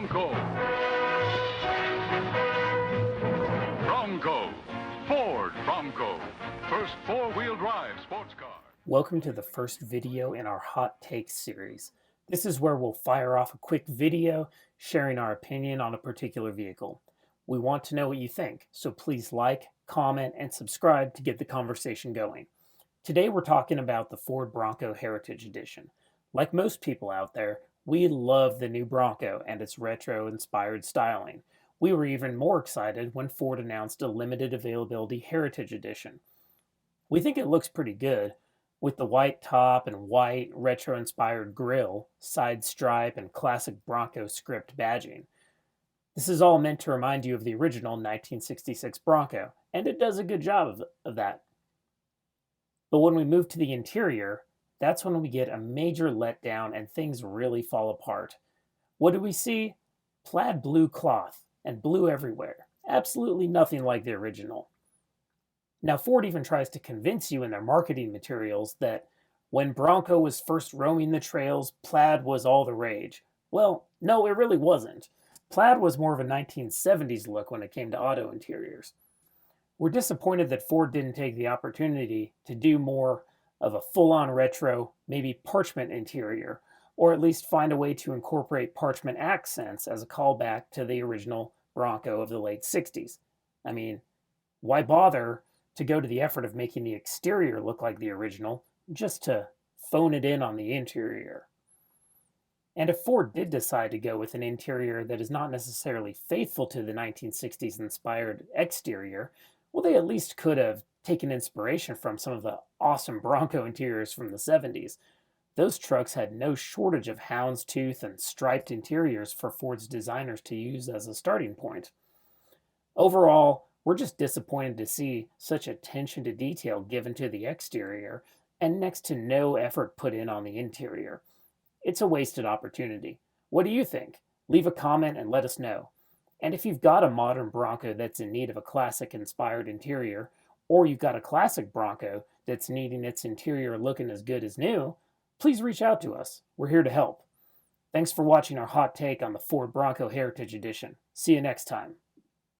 Bronco. Bronco. Ford Bronco. First four-wheel drive sports car. Welcome to the first video in our Hot Takes series. This is where we'll fire off a quick video sharing our opinion on a particular vehicle. We want to know what you think, so please like, comment, and subscribe to get the conversation going. Today we're talking about the Ford Bronco Heritage Edition. Like most people out there, we love the new Bronco and its retro-inspired styling. We were even more excited when Ford announced a limited availability Heritage Edition. We think it looks pretty good, with the white top and white retro-inspired grille, side stripe, and classic Bronco script badging. This is all meant to remind you of the original 1966 Bronco, and it does a good job of that. But when we move to the interior, that's when we get a major letdown and things really fall apart. What do we see? Plaid blue cloth and blue everywhere. Absolutely nothing like the original. Now, Ford even tries to convince you in their marketing materials that when Bronco was first roaming the trails, plaid was all the rage. Well, no, it really wasn't. Plaid was more of a 1970s look when it came to auto interiors. We're disappointed that Ford didn't take the opportunity to do more of a full-on retro, maybe parchment interior, or at least find a way to incorporate parchment accents as a callback to the original Bronco of the late 60s. I mean, why bother to go to the effort of making the exterior look like the original just to phone it in on the interior? And if Ford did decide to go with an interior that is not necessarily faithful to the 1960s inspired exterior, well, they at least could have taken inspiration from some of the awesome Bronco interiors from the 70s. Those trucks had no shortage of houndstooth and striped interiors for Ford's designers to use as a starting point. Overall, we're just disappointed to see such attention to detail given to the exterior and next to no effort put in on the interior. It's a wasted opportunity. What do you think? Leave a comment and let us know. And if you've got a modern Bronco that's in need of a classic-inspired interior, or you've got a classic Bronco that's needing its interior looking as good as new, please reach out to us. We're here to help. Thanks for watching our hot take on the Ford Bronco Heritage Edition. See you next time.